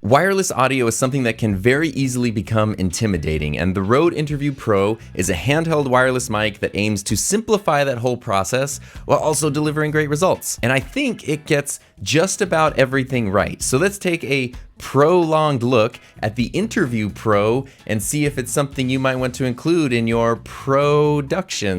Wireless audio is something that can very easily become intimidating, and the Rode Interview Pro is a handheld wireless mic that aims to simplify that whole process while also delivering great results. And I think it gets just about everything right. So let's take a prolonged look at the Interview Pro and see if it's something you might want to include in your productions.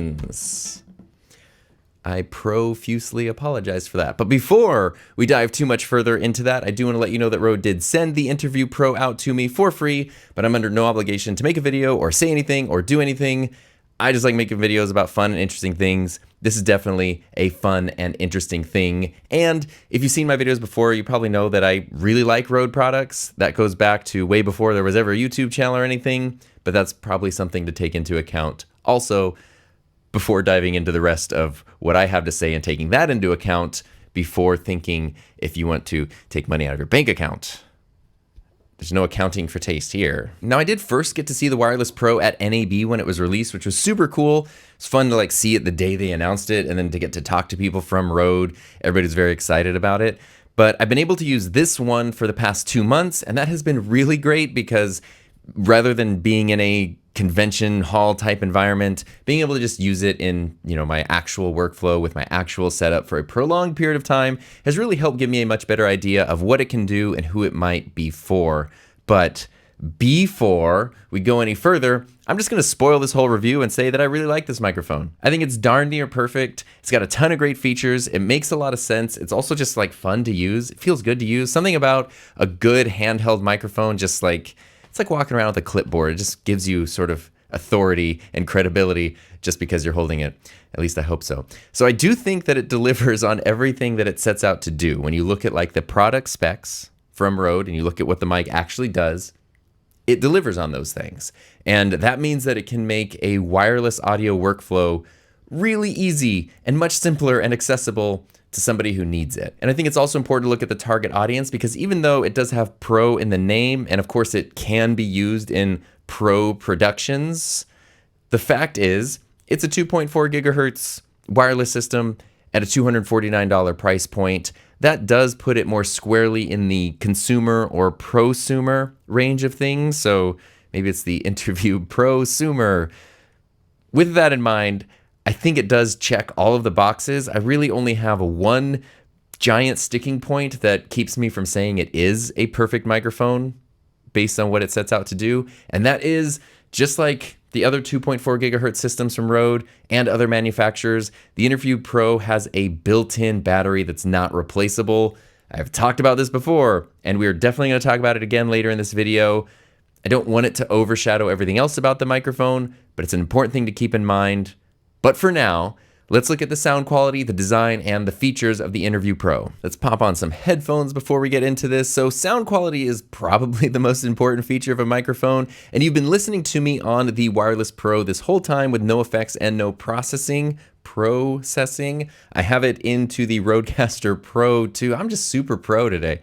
I profusely apologize for that. But before we dive too much further into that, I do want to let you know that Rode did send the Interview Pro out to me for free, but I'm under no obligation to make a video or say anything or do anything. I just like making videos about fun and interesting things. This is definitely a fun and interesting thing. And if you've seen my videos before, you probably know that I really like Rode products. That goes back to way before there was ever a YouTube channel or anything, but that's probably something to take into account. Also, before diving into the rest of what I have to say and taking that into account before thinking if you want to take money out of your bank account. There's no accounting for taste here. Now, I did first get to see the Wireless Pro at NAB when it was released, which was super cool. It's fun to see it the day they announced it and then to get to talk to people from Rode. Everybody's very excited about it. But I've been able to use this one for the past 2 months, and that has been really great because rather than being in a convention hall type environment, being able to just use it in, my actual workflow with my actual setup for a prolonged period of time has really helped give me a much better idea of what it can do and who it might be for. But before we go any further, I'm just going to spoil this whole review and say that I really like this microphone. I think it's darn near perfect. It's got a ton of great features. It makes a lot of sense. It's also just fun to use. It feels good to use. Something about a good handheld microphone, just it's like walking around with a clipboard. It just gives you sort of authority and credibility just because you're holding it. At least I hope so. So I do think that it delivers on everything that it sets out to do. When you look at the product specs from Rode and you look at what the mic actually does, it delivers on those things. And that means that it can make a wireless audio workflow really easy and much simpler and accessible to somebody who needs it. And I think it's also important to look at the target audience because even though it does have pro in the name, and of course it can be used in pro productions, the fact is it's a 2.4 gigahertz wireless system at a $249 price point. That does put it more squarely in the consumer or prosumer range of things. So maybe it's the Interview prosumer. With that in mind, I think it does check all of the boxes. I really only have one giant sticking point that keeps me from saying it is a perfect microphone based on what it sets out to do. And that is just like the other 2.4 gigahertz systems from Rode and other manufacturers, the Interview Pro has a built-in battery that's not replaceable. I've talked about this before, and we're definitely going to talk about it again later in this video. I don't want it to overshadow everything else about the microphone, but it's an important thing to keep in mind. But for now, let's look at the sound quality, the design, and the features of the Interview Pro. Let's pop on some headphones before we get into this. So sound quality is probably the most important feature of a microphone, and you've been listening to me on the Wireless Pro this whole time with no effects and no processing. I have it into the Rodecaster Pro 2. I'm just super pro today.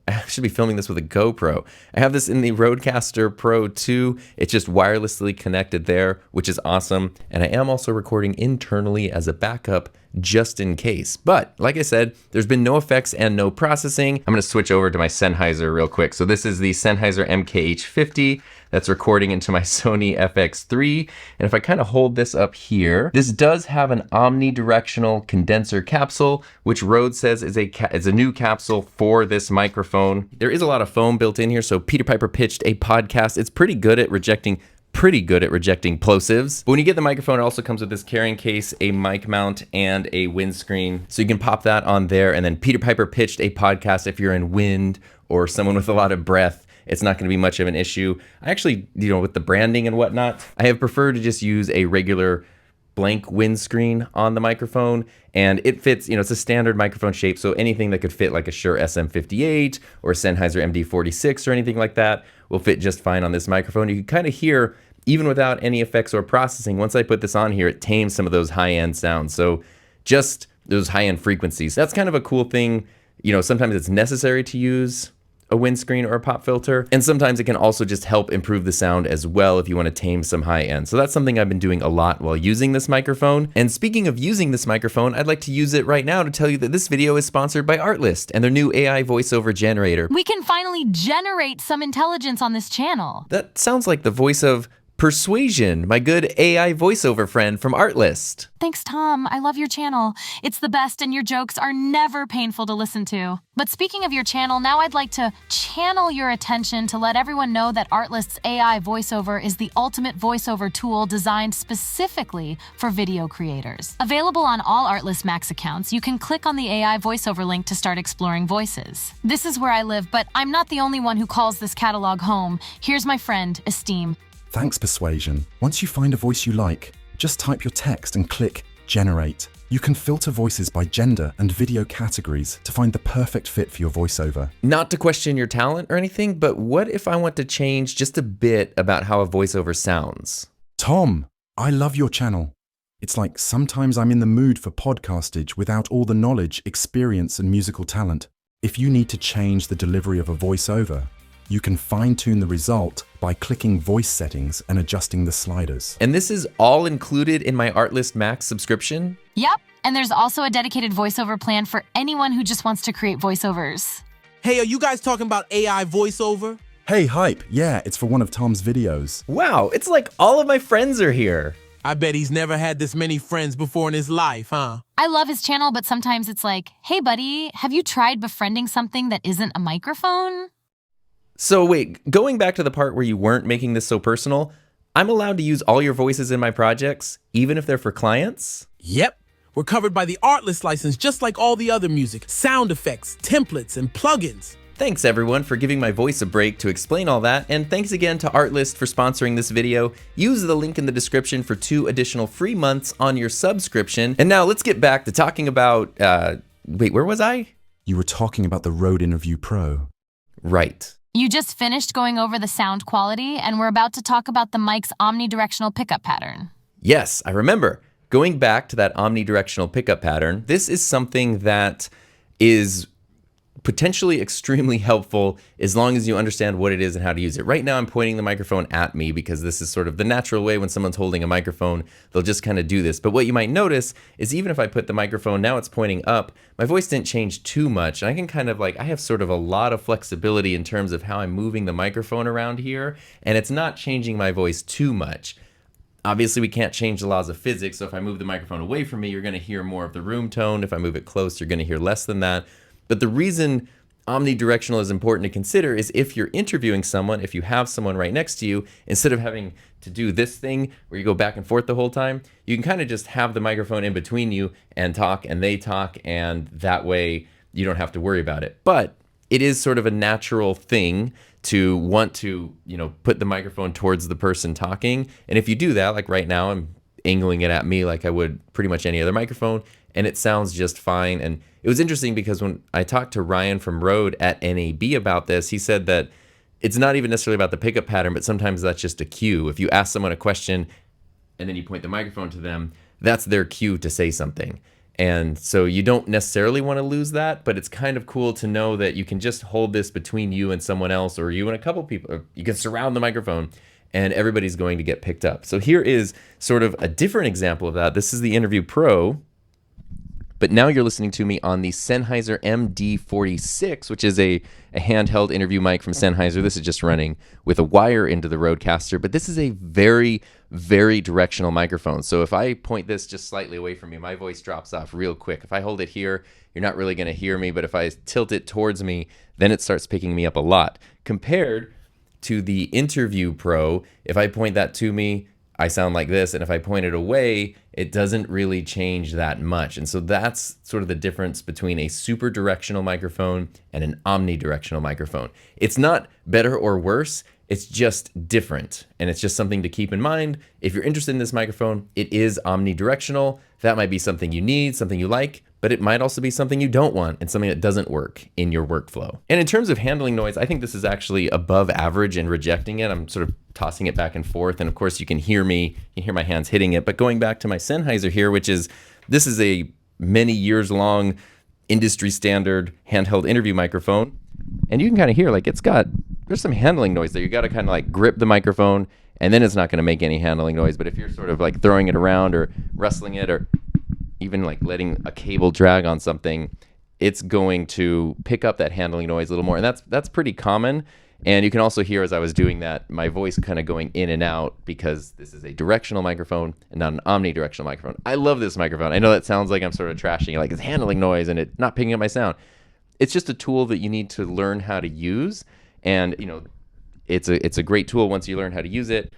I should be filming this with a GoPro. I have this in the Rodecaster Pro 2. It's just wirelessly connected there, which is awesome. And I am also recording internally as a backup just in case. But like I said, there's been no effects and no processing. I'm going to switch over to my Sennheiser real quick. So this is the Sennheiser MKH50 that's recording into my Sony FX3. And if I kind of hold this up here, this does have an omnidirectional condenser capsule, which Rode says is a new capsule for this microphone. There is a lot of foam built in here. So Peter Piper pitched a podcast. It's pretty good at rejecting plosives. But when you get the microphone, it also comes with this carrying case, a mic mount, and a windscreen. So you can pop that on there. And then Peter Piper pitched a podcast if you're in wind or someone with a lot of breath. It's not going to be much of an issue. I actually, with the branding and whatnot, I have preferred to just use a regular blank windscreen on the microphone, and it fits, it's a standard microphone shape, so anything that could fit like a Shure SM58 or Sennheiser MD46 or anything like that will fit just fine on this microphone. You can kind of hear, even without any effects or processing, once I put this on here, it tames some of those high-end sounds, so just those high-end frequencies. That's kind of a cool thing. Sometimes it's necessary to use a windscreen or a pop filter. And sometimes it can also just help improve the sound as well if you want to tame some high end. So that's something I've been doing a lot while using this microphone. And speaking of using this microphone, I'd like to use it right now to tell you that this video is sponsored by Artlist and their new AI voiceover generator. We can finally generate some intelligence on this channel. That sounds like the voice of Persuasion, my good AI voiceover friend from Artlist. Thanks, Tom. I love your channel. It's the best and your jokes are never painful to listen to. But speaking of your channel, now I'd like to channel your attention to let everyone know that Artlist's AI voiceover is the ultimate voiceover tool designed specifically for video creators. Available on all Artlist Max accounts, you can click on the AI voiceover link to start exploring voices. This is where I live, but I'm not the only one who calls this catalog home. Here's my friend, Esteem. Thanks, Persuasion. Once you find a voice you like, just type your text and click Generate. You can filter voices by gender and video categories to find the perfect fit for your voiceover. Not to question your talent or anything, but what if I want to change just a bit about how a voiceover sounds? Tom, I love your channel. It's like sometimes I'm in the mood for podcastage without all the knowledge, experience, and musical talent. If you need to change the delivery of a voiceover, you can fine-tune the result by clicking voice settings and adjusting the sliders. And this is all included in my Artlist Max subscription? Yep, and there's also a dedicated voiceover plan for anyone who just wants to create voiceovers. Hey, are you guys talking about AI voiceover? Hey, Hype, yeah, it's for one of Tom's videos. Wow, it's like all of my friends are here. I bet he's never had this many friends before in his life, huh? I love his channel, but sometimes it's like, hey buddy, have you tried befriending something that isn't a microphone? So wait, going back to the part where you weren't making this so personal, I'm allowed to use all your voices in my projects, even if they're for clients? Yep. We're covered by the Artlist license just like all the other music, sound effects, templates, and plugins. Thanks everyone for giving my voice a break to explain all that, and thanks again to Artlist for sponsoring this video. Use the link in the description for 2 additional free months on your subscription. And now let's get back to talking about, wait, where was I? You were talking about the Rode Interview Pro. Right. You just finished going over the sound quality, and we're about to talk about the mic's omnidirectional pickup pattern. Yes, I remember. Going back to that omnidirectional pickup pattern, this is something that is potentially extremely helpful as long as you understand what it is and how to use it. Right now I'm pointing the microphone at me because this is sort of the natural way when someone's holding a microphone, they'll just kind of do this. But what you might notice is even if I put the microphone, now it's pointing up, my voice didn't change too much. And I can kind of like, I have sort of a lot of flexibility in terms of how I'm moving the microphone around here, and it's not changing my voice too much. Obviously, we can't change the laws of physics, so if I move the microphone away from me, you're going to hear more of the room tone. If I move it close, you're going to hear less than that. But the reason omnidirectional is important to consider is if you're interviewing someone, if you have someone right next to you, instead of having to do this thing where you go back and forth the whole time, you can kind of just have the microphone in between you and talk, and they talk, and that way you don't have to worry about it. But it is sort of a natural thing to want to, put the microphone towards the person talking. And if you do that, like right now, I'm angling it at me like I would pretty much any other microphone, and it sounds just fine. And it was interesting because when I talked to Ryan from Rode at NAB about this, he said that it's not even necessarily about the pickup pattern, but sometimes that's just a cue. If you ask someone a question and then you point the microphone to them, that's their cue to say something. And so you don't necessarily want to lose that, but it's kind of cool to know that you can just hold this between you and someone else, or you and a couple people. Or you can surround the microphone and everybody's going to get picked up. So here is sort of a different example of that. This is the Interview Pro, but now you're listening to me on the Sennheiser MD46, which is a handheld interview mic from Sennheiser. This is just running with a wire into the Rodecaster, but this is a very, very directional microphone. So if I point this just slightly away from me, my voice drops off real quick. If I hold it here, you're not really going to hear me, but if I tilt it towards me, then it starts picking me up a lot. Compared to the Interview Pro, if I point that to me, I sound like this, and if I point it away, it doesn't really change that much. And so that's sort of the difference between a super directional microphone and an omnidirectional microphone. It's not better or worse, it's just different. And it's just something to keep in mind. If you're interested in this microphone, it is omnidirectional. That might be something you need, something you like, but it might also be something you don't want and something that doesn't work in your workflow. And in terms of handling noise, I think this is actually above average in rejecting it. I'm sort of tossing it back and forth, and of course you can hear me, you can hear my hands hitting it. But going back to my Sennheiser here, this is a many years long industry standard handheld interview microphone. And you can kind of hear like there's some handling noise there. You got to kind of like grip the microphone, and then it's not going to make any handling noise. But if you're sort of like throwing it around or wrestling it or even like letting a cable drag on something, it's going to pick up that handling noise a little more. And that's pretty common. And you can also hear as I was doing that, my voice kind of going in and out because this is a directional microphone and not an omnidirectional microphone. I love this microphone. I know that sounds like I'm sort of trashing it, like it's handling noise and it not picking up my sound. It's just a tool that you need to learn how to use. And, you know, it's a great tool once you learn how to use it.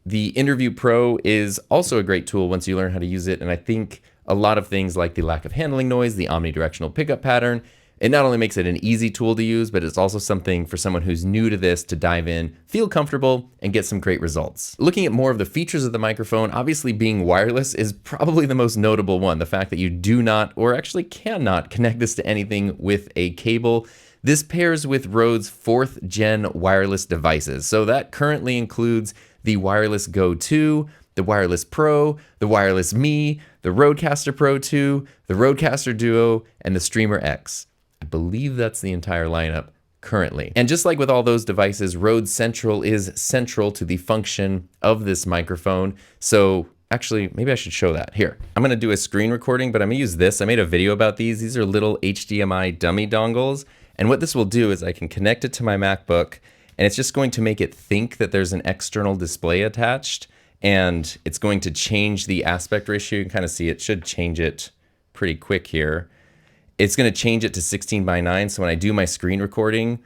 The Interview Pro is also a great tool once you learn how to use it. And I think a lot of things like the lack of handling noise, the omnidirectional pickup pattern, it not only makes it an easy tool to use, but it's also something for someone who's new to this to dive in, feel comfortable, and get some great results. Looking at more of the features of the microphone, obviously being wireless is probably the most notable one. The fact that you do not, or actually cannot, connect this to anything with a cable. This pairs with Rode's 4th gen wireless devices. So that currently includes the Wireless Go 2, the Wireless Pro, the Wireless Me, the Rodecaster Pro 2, the Rodecaster Duo, and the Streamer X. I believe that's the entire lineup currently. And just like with all those devices, Rode Central is central to the function of this microphone. So actually, maybe I should show that. Here, I'm gonna do a screen recording, but I'm gonna use this. I made a video about these. These are little HDMI dummy dongles. And what this will do is I can connect it to my MacBook, and it's just going to make it think that there's an external display attached, and it's going to change the aspect ratio. You can kind of see it should change it pretty quick here. It's going to change it to 16:9, so when I do my screen recording,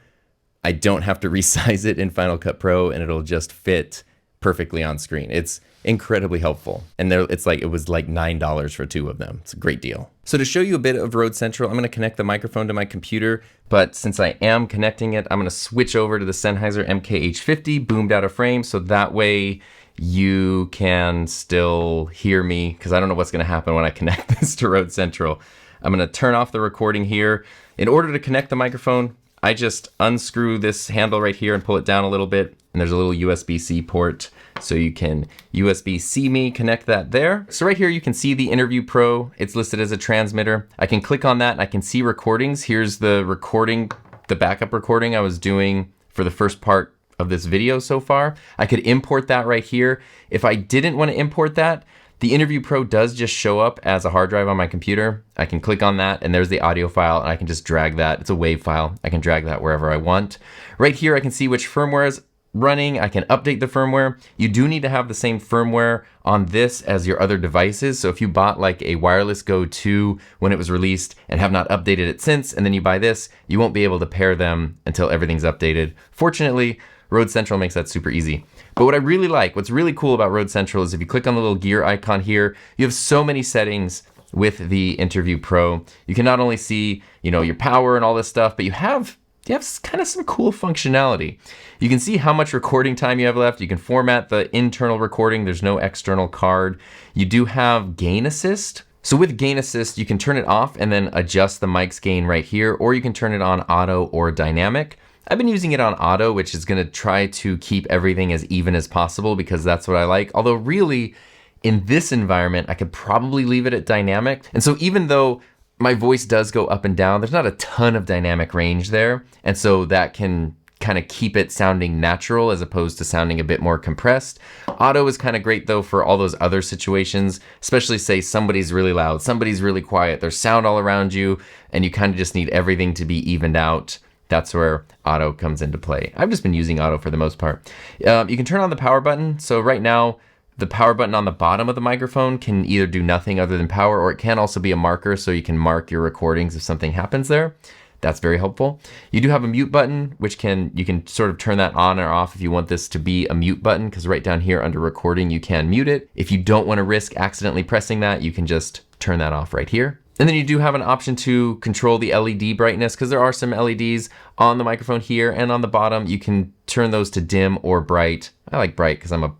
I don't have to resize it in Final Cut Pro, and it'll just fit perfectly on screen. It's incredibly helpful. And it was like $9 for 2 of them. It's a great deal. So to show you a bit of Rode Central, I'm going to connect the microphone to my computer, but since I am connecting it, I'm going to switch over to the Sennheiser MKH50 boomed out of frame, so that way you can still hear me, because I don't know what's going to happen when I connect this to Rode Central. I'm going to turn off the recording here. In order to connect the microphone, I just unscrew this handle right here and pull it down a little bit, and there's a little USB-C port, so you can USB-C me, connect that there. So right here you can see the Interview Pro. It's listed as a transmitter. I can click on that and I can see recordings. Here's the recording, the backup recording I was doing for the first part of this video so far. I could import that right here. If I didn't want to import that, the Interview Pro does just show up as a hard drive on my computer. I can click on that and there's the audio file, and I can just drag that. It's a WAV file. I can drag that wherever I want. Right here I can see which firmware is running. I can update the firmware. You do need to have the same firmware on this as your other devices. So if you bought like a Wireless Go 2 when it was released and have not updated it since, and then you buy this, you won't be able to pair them until everything's updated. Fortunately, Rode Central makes that super easy. But what I really like, what's really cool about Rode Central is if you click on the little gear icon here, you have so many settings with the Interview Pro. You can not only see, your power and all this stuff, but you have kind of some cool functionality. You can see how much recording time you have left. You can format the internal recording. There's no external card. You do have gain assist. So with gain assist, you can turn it off and then adjust the mic's gain right here, or you can turn it on auto or dynamic. I've been using it on auto, which is gonna try to keep everything as even as possible because that's what I like. Although really, in this environment, I could probably leave it at dynamic. And so even though my voice does go up and down, there's not a ton of dynamic range there. And so that can kind of keep it sounding natural as opposed to sounding a bit more compressed. Auto is kind of great though for all those other situations, especially say somebody's really loud, somebody's really quiet, there's sound all around you, and you kind of just need everything to be evened out. That's where auto comes into play. I've just been using auto for the most part. You can turn on the power button. So right now, the power button on the bottom of the microphone can either do nothing other than power, or it can also be a marker, so you can mark your recordings if something happens there. That's very helpful. You do have a mute button, which you can sort of turn that on or off if you want this to be a mute button, because right down here under recording, you can mute it. If you don't want to risk accidentally pressing that, you can just turn that off right here. And then you do have an option to control the LED brightness, because there are some LEDs on the microphone here and on the bottom. You can turn those to dim or bright. I like bright because I'm a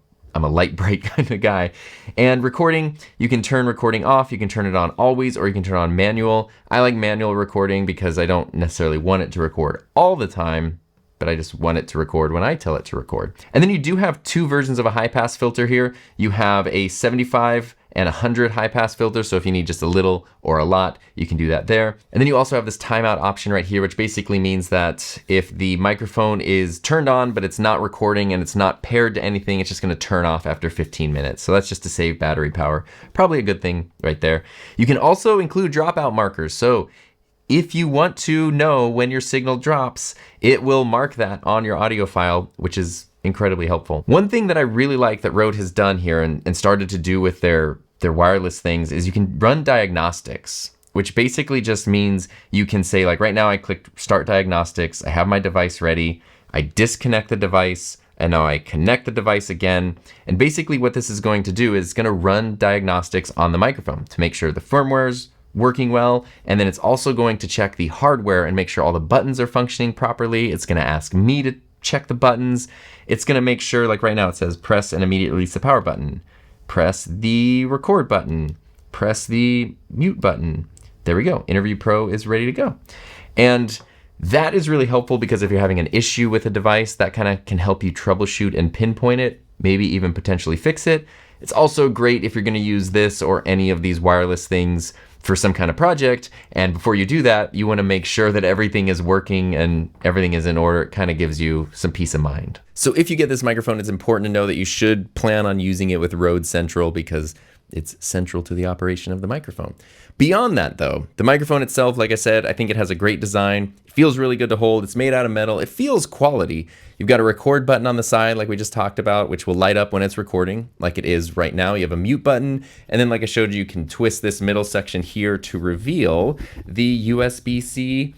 light bright kind of guy. And recording, you can turn recording off, you can turn it on always, or you can turn on manual. I like manual recording because I don't necessarily want it to record all the time, but I just want it to record when I tell it to record. And then you do have 2 versions of a high pass filter here. You have a 75 and 100 high pass filters. So if you need just a little or a lot, you can do that there. And then you also have this timeout option right here, which basically means that if the microphone is turned on, but it's not recording and it's not paired to anything, it's just gonna turn off after 15 minutes. So that's just to save battery power. Probably a good thing right there. You can also include dropout markers. So if you want to know when your signal drops, it will mark that on your audio file, which is incredibly helpful. One thing that I really like that Rode has done here and started to do with their wireless things is you can run diagnostics, which basically just means you can say, like right now I clicked start diagnostics, I have my device ready, I disconnect the device, and now I connect the device again. And basically what this is going to do is it's gonna run diagnostics on the microphone to make sure the firmware's working well, and then it's also going to check the hardware and make sure all the buttons are functioning properly. It's gonna ask me to check the buttons. It's gonna make sure, like right now it says press and immediately release the power button, press the record button, press the mute button. There we go, Interview Pro is ready to go. And that is really helpful because if you're having an issue with a device, that kind of can help you troubleshoot and pinpoint it, maybe even potentially fix it. It's also great if you're gonna use this or any of these wireless things for some kind of project, and before you do that, you want to make sure that everything is working and everything is in order. It kind of gives you some peace of mind. So if you get this microphone, it's important to know that you should plan on using it with Rode Central because it's central to the operation of the microphone. Beyond that though, the microphone itself, like I said, I think it has a great design. It feels really good to hold. It's made out of metal. It feels quality. You've got a record button on the side like we just talked about, which will light up when it's recording like it is right now. You have a mute button. And then like I showed you, you can twist this middle section here to reveal the USB-C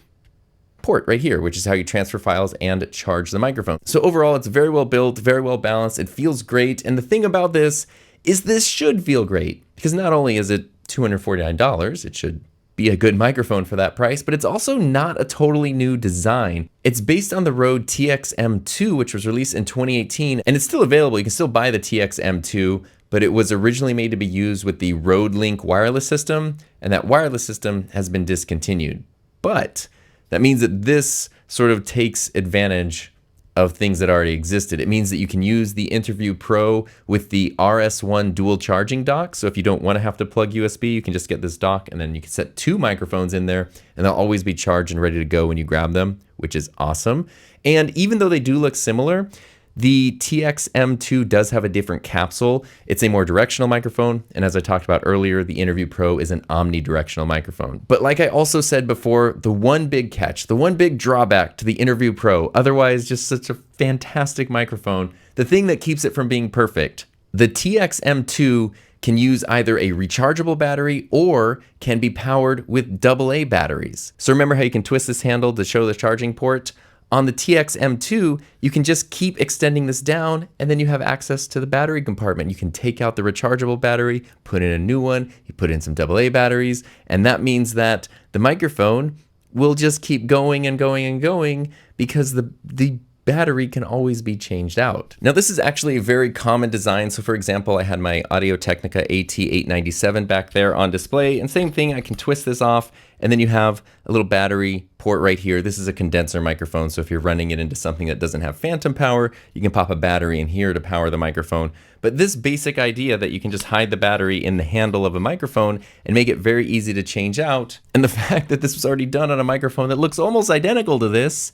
port right here, which is how you transfer files and charge the microphone. So overall, it's very well built, very well balanced. It feels great. And the thing about this is this should feel great because not only is it $249, it should be a good microphone for that price, but it's also not a totally new design. It's based on the Rode TX-M2, which was released in 2018, and it's still available. You can still buy the TX-M2, but it was originally made to be used with the Rode Link wireless system, and that wireless system has been discontinued. But that means that this sort of takes advantage of things that already existed. It means that you can use the Interview Pro with the RS1 dual charging dock. So if you don't want to have to plug USB, you can just get this dock and then you can set 2 microphones in there and they'll always be charged and ready to go when you grab them, which is awesome. And even though they do look similar, the TX-M2 does have a different capsule. It's a more directional microphone, and as I talked about earlier, the Interview Pro is an omnidirectional microphone. But like I also said before, the one big catch, the one big drawback to the Interview Pro, otherwise just such a fantastic microphone, the thing that keeps it from being perfect, the TX-M2 can use either a rechargeable battery or can be powered with AA batteries. So remember how you can twist this handle to show the charging port? On the TX-M2, you can just keep extending this down and then you have access to the battery compartment. You can take out the rechargeable battery, put in a new one, you put in some AA batteries, and that means that the microphone will just keep going and going and going because the battery can always be changed out. Now this is actually a very common design. So for example, I had my Audio-Technica AT897 back there on display, and same thing, I can twist this off and then you have a little battery port right here. This is a condenser microphone, so if you're running it into something that doesn't have phantom power, you can pop a battery in here to power the microphone. But this basic idea that you can just hide the battery in the handle of a microphone and make it very easy to change out, and the fact that this was already done on a microphone that looks almost identical to this,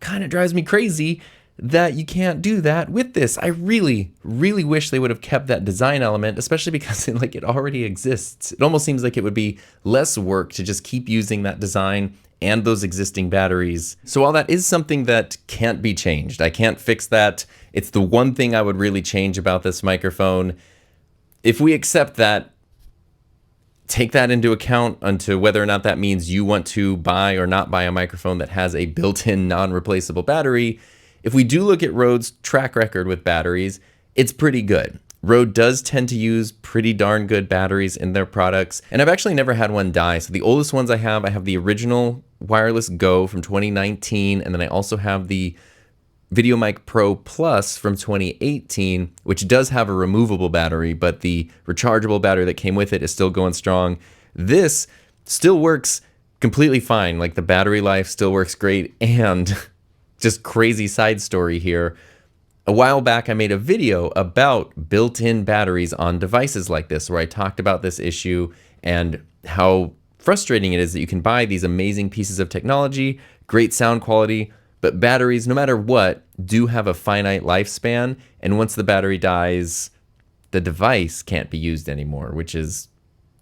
kind of drives me crazy that you can't do that with this. I really, really wish they would have kept that design element, especially because it already exists. It almost seems like it would be less work to just keep using that design and those existing batteries. So while that is something that can't be changed, I can't fix that. It's the one thing I would really change about this microphone. If we accept that, take that into account onto whether or not that means you want to buy or not buy a microphone that has a built-in non-replaceable battery. If we do look at Rode's track record with batteries, it's pretty good. Rode does tend to use pretty darn good batteries in their products, and I've actually never had one die. So the oldest ones I have the original Wireless Go from 2019, and then I also have the VideoMic Pro Plus from 2018, which does have a removable battery, but the rechargeable battery that came with it is still going strong. This still works completely fine. Like the battery life still works great, and just crazy side story here. A while back, I made a video about built-in batteries on devices like this, where I talked about this issue and how frustrating it is that you can buy these amazing pieces of technology, great sound quality, but batteries, no matter what, do have a finite lifespan, and once the battery dies, the device can't be used anymore, which is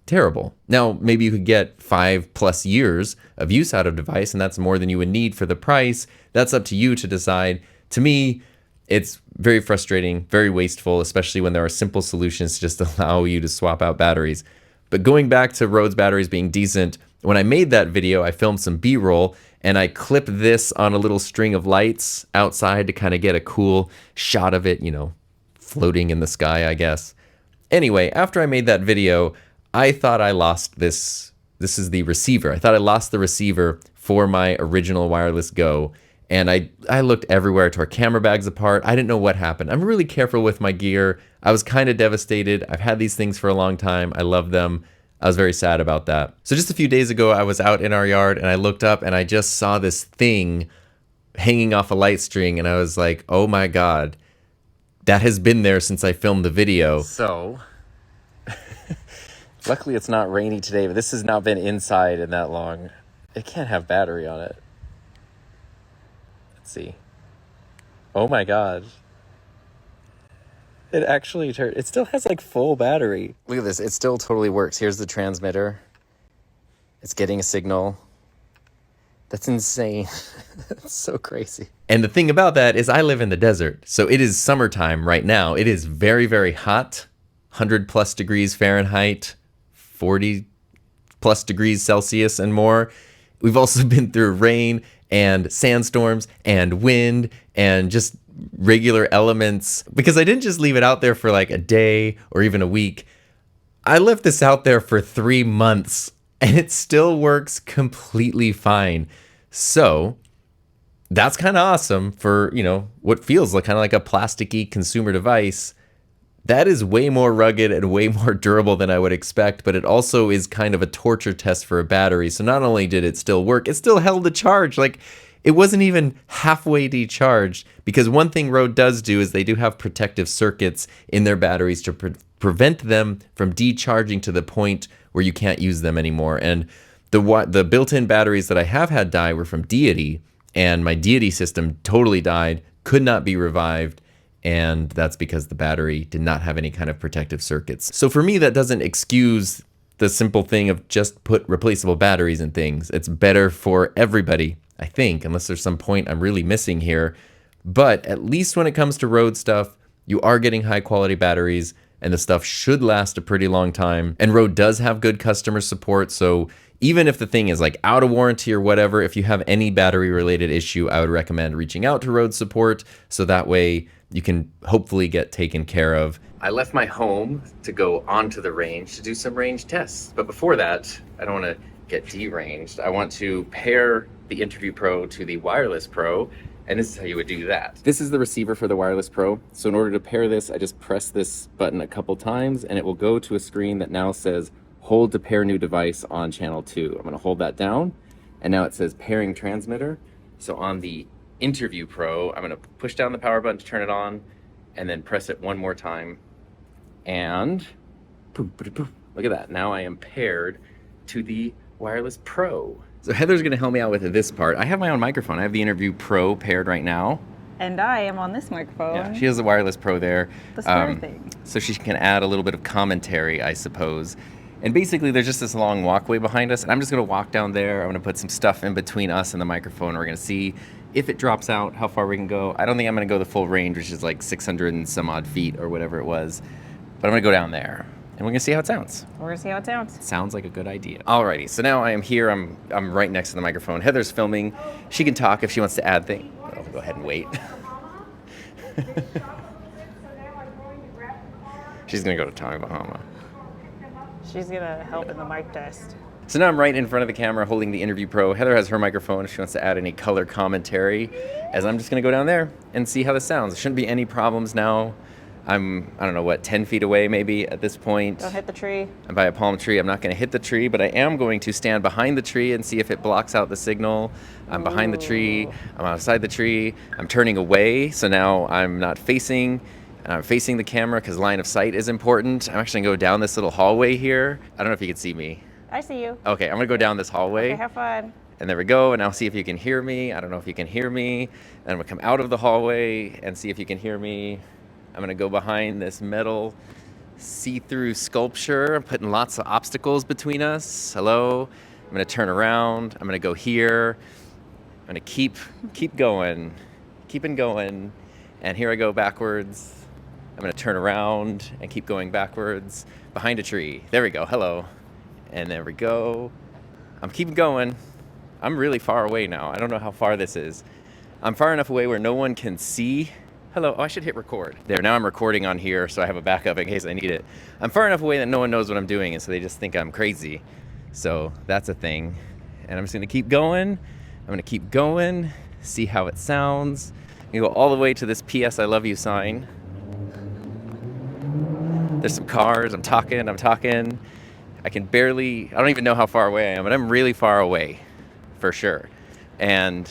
terrible. Now, maybe you could get 5+ years of use out of a device, and that's more than you would need for the price. That's up to you to decide. To me, it's very frustrating, very wasteful, especially when there are simple solutions to just allow you to swap out batteries. But going back to Rode's batteries being decent, when I made that video, I filmed some B-roll, and I clipped this on a little string of lights outside to kind of get a cool shot of it, you know, floating in the sky, I guess. Anyway, after I made that video, I thought I lost this. This is the receiver. I thought I lost the receiver for my original Wireless Go. And I looked everywhere, tore camera bags apart. I didn't know what happened. I'm really careful with my gear. I was kind of devastated. I've had these things for a long time. I love them. I was very sad about that. So just a few days ago, I was out in our yard and I looked up and I just saw this thing hanging off a light string. And I was like, oh my God, that has been there since I filmed the video. So luckily it's not rainy today, but this has not been inside in that long. It can't have battery on it. Let's see. Oh my God. It actually turned, it still has like full battery. Look at this, it still totally works. Here's the transmitter. It's getting a signal. That's insane. That's so crazy. And the thing about that is I live in the desert. So it is summertime right now. It is very, very hot. 100+ degrees Fahrenheit, 40+ degrees Celsius and more. We've also been through rain and sandstorms and wind and just regular elements, because I didn't just leave it out there for like a day or even a week. I left this out there for 3 months and it still works completely fine. So that's kind of awesome for, you know, what feels like kind of like a plasticky consumer device. That is way more rugged and way more durable than I would expect, but it also is kind of a torture test for a battery. So not only did it still work, it still held the charge. Like, it wasn't even halfway decharged, because one thing Rode does do is they do have protective circuits in their batteries to prevent them from decharging to the point where you can't use them anymore. And the built-in batteries that I have had die were from Deity, and my Deity system totally died, could not be revived. And that's because the battery did not have any kind of protective circuits. So for me, that doesn't excuse the simple thing of just put replaceable batteries in things. It's better for everybody, I think, unless there's some point I'm really missing here. But at least when it comes to Rode stuff, you are getting high quality batteries, and the stuff should last a pretty long time. And Rode does have good customer support, so even if the thing is like out of warranty or whatever, if you have any battery related issue, I would recommend reaching out to Rode support, so that way you can hopefully get taken care of. I left my home to go onto the range to do some range tests. But before that, I don't want to get deranged. I want to pair the Interview Pro to the Wireless Pro, and this is how you would do that. This is the receiver for the Wireless Pro. So in order to pair this, I just press this button a couple times and it will go to a screen that now says hold to pair new device on channel 2. I'm going to hold that down, and now it says pairing transmitter. So on the Interview Pro, I'm going to push down the power button to turn it on and then press it one more time, and boom, boom, boom. Look at that. Now I am paired to the Wireless Pro. So Heather's going to help me out with this part. I have my own microphone. I have the Interview Pro paired right now. And I am on this microphone. Yeah, she has the Wireless Pro there. The square thing. So she can add a little bit of commentary, I suppose. And basically, there's just this long walkway behind us, and I'm just going to walk down there. I'm going to put some stuff in between us and the microphone. We're going to see if it drops out, how far we can go. I don't think I'm going to go the full range, which is like 600 and some odd feet or whatever it was. But I'm going to go down there, and we're going to see how it sounds. We're going to see how it sounds. Sounds like a good idea. Alrighty, so now I am here. I'm right next to the microphone. Heather's filming. She can talk if she wants to add things. I'll go ahead and wait. She's going to go to Tommy Bahama. She's going to help in the mic test. So now I'm right in front of the camera holding the Interview Pro. Heather has her microphone if she wants to add any color commentary, as I'm just going to go down there and see how this sounds. There shouldn't be any problems now. I don't know what, 10 feet away maybe at this point. Don't hit the tree. I'm by a palm tree. I'm not going to hit the tree, but I am going to stand behind the tree and see if it blocks out the signal. I'm behind the tree. I'm outside the tree. I'm turning away, so now I'm not facing, and I'm facing the camera because line of sight is important. I'm actually going to go down this little hallway here. I don't know if you can see me. I see you. Okay, I'm going to go down this hallway. Okay, have fun. And there we go, and I'll see if you can hear me. I don't know if you can hear me. And I'm going to come out of the hallway and see if you can hear me. I'm going to go behind this metal see-through sculpture. I'm putting lots of obstacles between us. Hello. I'm going to turn around. I'm going to go here. I'm going to keep going. Keeping going. And here I go backwards. I'm going to turn around and keep going backwards. Behind a tree. There we go. Hello. And there we go. I'm keeping going. I'm really far away now. I don't know how far this is. I'm far enough away where no one can see. Hello, oh, I should hit record. There, now I'm recording on here, so I have a backup in case I need it. I'm far enough away that no one knows what I'm doing, and so they just think I'm crazy. So that's a thing. And I'm just gonna keep going. I'm gonna keep going, see how it sounds. You go all the way to this PS I love you sign. There's some cars, I'm talking. I can barely, I don't even know how far away I am, but I'm really far away, for sure. And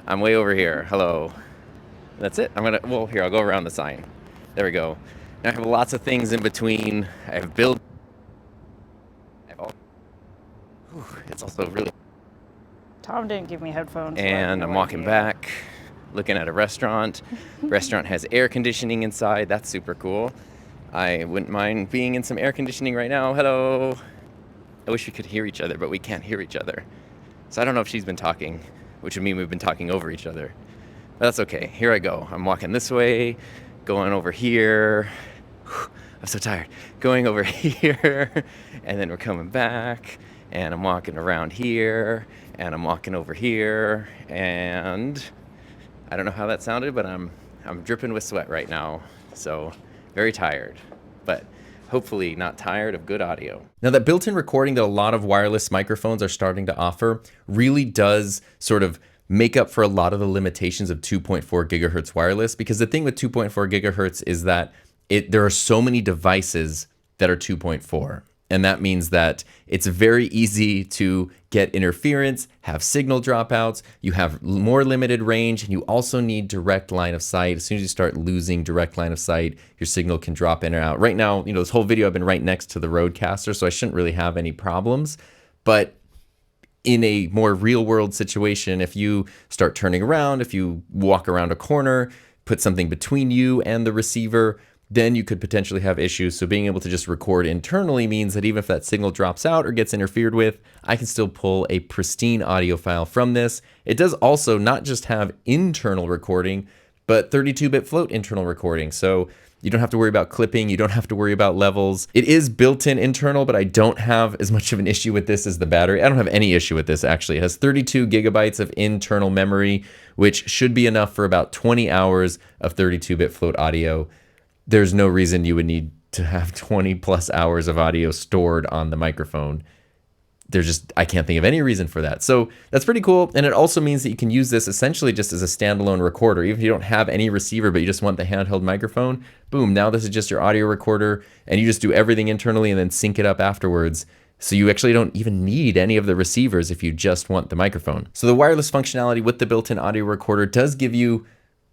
I'm way over here, hello. That's it. Here, I'll go around the sign. There we go. Now I have lots of things in between. I have it's also really... Tom didn't give me headphones. And I'm walking back, looking at a restaurant. Restaurant has air conditioning inside. That's super cool. I wouldn't mind being in some air conditioning right now. Hello. I wish we could hear each other, but we can't hear each other. So I don't know if she's been talking, which would mean we've been talking over each other. But that's okay. Here I go. I'm walking this way, going over here. I'm so tired. Going over here, and then we're coming back, and I'm walking around here, and I'm walking over here, and I don't know how that sounded, but I'm dripping with sweat right now. So very tired, but hopefully not tired of good audio. Now, that built-in recording that a lot of wireless microphones are starting to offer really does sort of make up for a lot of the limitations of 2.4 gigahertz wireless, because the thing with 2.4 gigahertz is that there are so many devices that are 2.4. And that means that it's very easy to get interference, have signal dropouts, you have more limited range, and you also need direct line of sight. As soon as you start losing direct line of sight, your signal can drop in or out. Right now, this whole video I've been right next to the Rodecaster, so I shouldn't really have any problems. But in a more real world situation, if you start turning around, if you walk around a corner, put something between you and the receiver, then you could potentially have issues. So being able to just record internally means that even if that signal drops out or gets interfered with, I can still pull a pristine audio file from this. It does also not just have internal recording, but 32-bit float internal recording. So you don't have to worry about clipping. You don't have to worry about levels. It is built-in internal, but I don't have as much of an issue with this as the battery. I don't have any issue with this, actually. It has 32 gigabytes of internal memory, which should be enough for about 20 hours of 32-bit float audio. There's no reason you would need to have 20 plus hours of audio stored on the microphone. I can't think of any reason for that. So that's pretty cool. And it also means that you can use this essentially just as a standalone recorder. Even if you don't have any receiver, but you just want the handheld microphone, boom, now this is just your audio recorder, and you just do everything internally and then sync it up afterwards. So you actually don't even need any of the receivers if you just want the microphone. So the wireless functionality with the built-in audio recorder does give you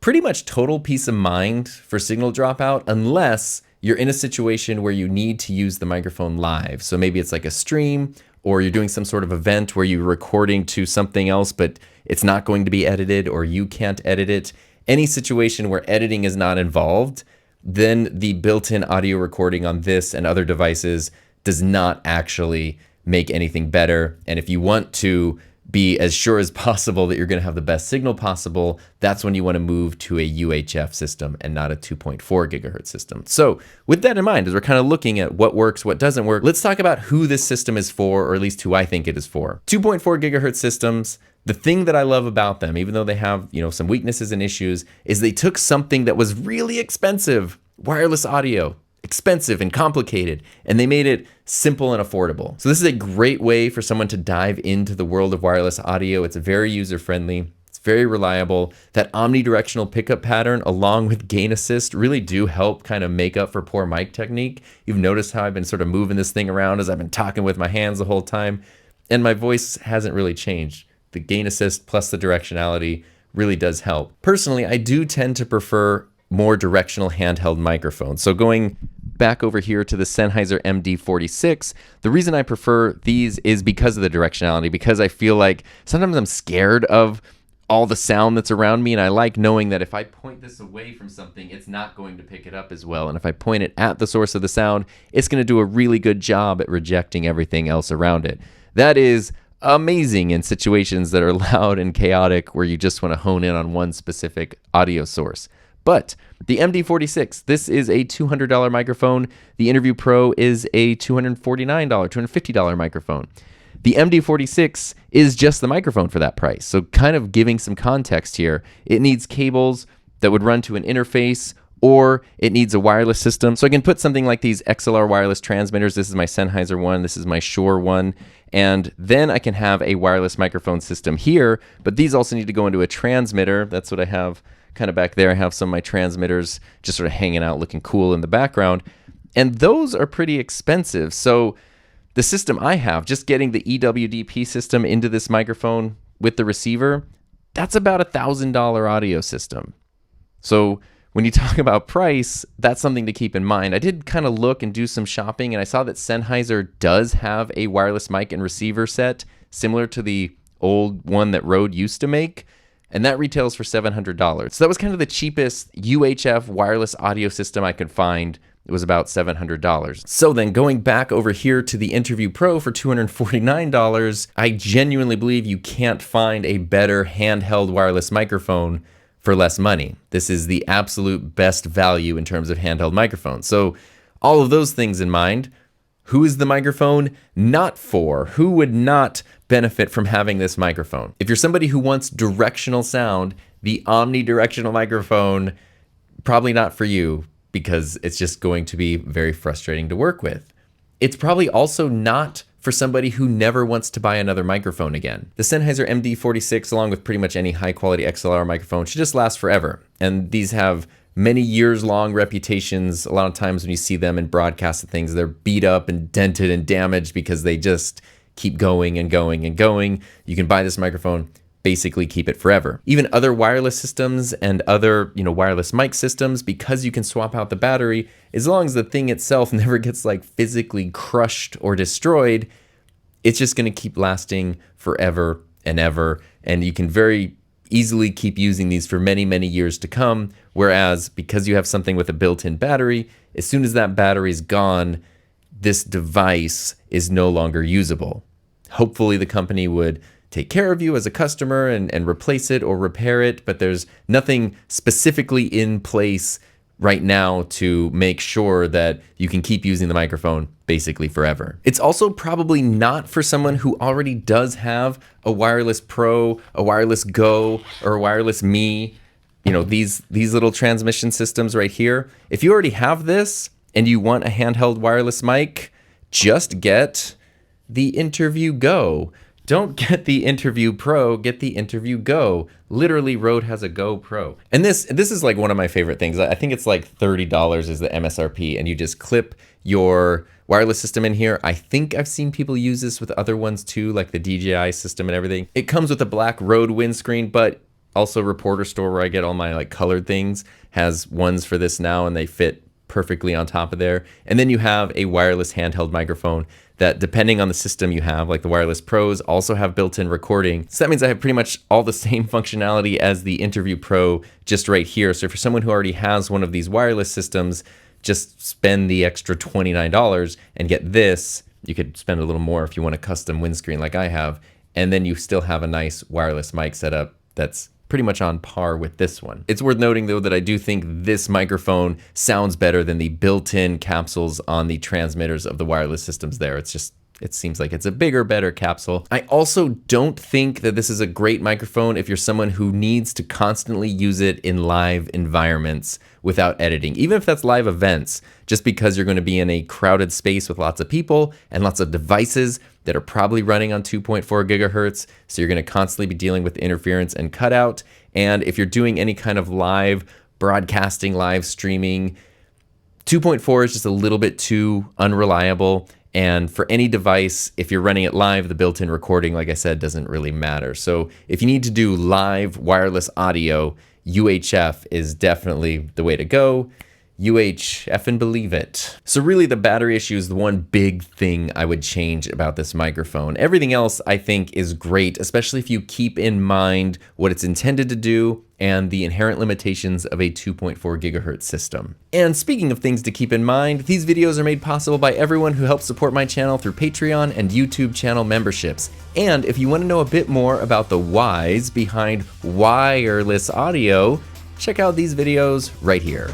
pretty much total peace of mind for signal dropout, unless you're in a situation where you need to use the microphone live. So maybe it's like a stream, or you're doing some sort of event where you're recording to something else, but it's not going to be edited, or you can't edit it. Any situation where editing is not involved, then the built-in audio recording on this and other devices does not actually make anything better. And if you want to be as sure as possible that you're going to have the best signal possible, that's when you want to move to a UHF system and not a 2.4 gigahertz system. So with that in mind, as we're kind of looking at what works, what doesn't work, let's talk about who this system is for, or at least who I think it is for. 2.4 gigahertz systems, the thing that I love about them, even though they have, some weaknesses and issues, is they took something that was really expensive, wireless audio, expensive and complicated, and they made it simple and affordable. So this is a great way for someone to dive into the world of wireless audio. It's very user-friendly. It's very reliable. That omnidirectional pickup pattern along with gain assist really do help kind of make up for poor mic technique. You've noticed how I've been sort of moving this thing around as I've been talking with my hands the whole time, and my voice hasn't really changed. The gain assist plus the directionality really does help. Personally, I do tend to prefer more directional handheld microphones. So going back over here to the Sennheiser MD46, the reason I prefer these is because of the directionality, because I feel like sometimes I'm scared of all the sound that's around me, and I like knowing that if I point this away from something, it's not going to pick it up as well. And if I point it at the source of the sound, it's going to do a really good job at rejecting everything else around it. That is amazing in situations that are loud and chaotic where you just want to hone in on one specific audio source. But the MD46, this is a $200 microphone. The Interview Pro is a $249, $250 microphone. The MD46 is just the microphone for that price. So kind of giving some context here, it needs cables that would run to an interface, or it needs a wireless system. So I can put something like these XLR wireless transmitters. This is my Sennheiser one, this is my Shure one, and then I can have a wireless microphone system here, but these also need to go into a transmitter. That's what I have kind of back there. I have some of my transmitters just sort of hanging out, looking cool in the background. And those are pretty expensive. So the system I have, just getting the EWDP system into this microphone with the receiver, that's about a $1,000 audio system. So when you talk about price, that's something to keep in mind. I did kind of look and do some shopping, and I saw that Sennheiser does have a wireless mic and receiver set similar to the old one that Rode used to make, and that retails for $700. So that was kind of the cheapest UHF wireless audio system I could find. It was about $700. So then going back over here to the Interview Pro for $249, I genuinely believe you can't find a better handheld wireless microphone for less money. This is the absolute best value in terms of handheld microphones. So all of those things in mind, who is the microphone not for? Who would not benefit from having this microphone? If you're somebody who wants directional sound, the omnidirectional microphone, probably not for you, because it's just going to be very frustrating to work with. It's probably also not for somebody who never wants to buy another microphone again. The Sennheiser MD46, along with pretty much any high quality XLR microphone, should just last forever. And these have many years long reputations. A lot of times when you see them in broadcasts and things, they're beat up and dented and damaged because they just keep going and going and going. You can buy this microphone, basically keep it forever. Even other wireless systems and other, wireless mic systems, because you can swap out the battery, as long as the thing itself never gets like physically crushed or destroyed, it's just going to keep lasting forever and ever. And you can very easily keep using these for many, many years to come. Whereas because you have something with a built-in battery, as soon as that battery's gone, this device is no longer usable. Hopefully the company would take care of you as a customer and replace it or repair it, but there's nothing specifically in place right now to make sure that you can keep using the microphone basically forever. It's also probably not for someone who already does have a wireless Pro, a wireless Go, or a wireless Me. These little transmission systems right here. If you already have this and you want a handheld wireless mic, just get the Interview Go. Don't get the Interview Pro, get the Interview Go. Literally, Rode has a Go Pro. And this is like one of my favorite things. I think it's like $30 is the MSRP, and you just clip your wireless system in here. I think I've seen people use this with other ones too, like the DJI system and everything. It comes with a black Rode windscreen, but also Reporter Store, where I get all my like colored things, has ones for this now, and they fit perfectly on top of there. And then you have a wireless handheld microphone that, depending on the system you have, like the wireless Pros, also have built-in recording. So that means I have pretty much all the same functionality as the Interview Pro just right here. So for someone who already has one of these wireless systems, just spend the extra $29 and get this. You could spend a little more if you want a custom windscreen like I have, and then you still have a nice wireless mic setup that's pretty much on par with this one. It's worth noting though that I do think this microphone sounds better than the built-in capsules on the transmitters of the wireless systems there. It's just it seems like it's a bigger, better capsule. I also don't think that this is a great microphone if you're someone who needs to constantly use it in live environments without editing, even if that's live events, just because you're going to be in a crowded space with lots of people and lots of devices that are probably running on 2.4 gigahertz. So you're going to constantly be dealing with interference and cutout. And if you're doing any kind of live broadcasting, live streaming, 2.4 is just a little bit too unreliable. And for any device, if you're running it live, the built-in recording, like I said, doesn't really matter. So if you need to do live wireless audio, UHF is definitely the way to go. UHF and believe it. So really the battery issue is the one big thing I would change about this microphone. Everything else I think is great, especially if you keep in mind what it's intended to do and the inherent limitations of a 2.4 gigahertz system. And speaking of things to keep in mind, these videos are made possible by everyone who helps support my channel through Patreon and YouTube channel memberships. And if you want to know a bit more about the whys behind wireless audio, check out these videos right here.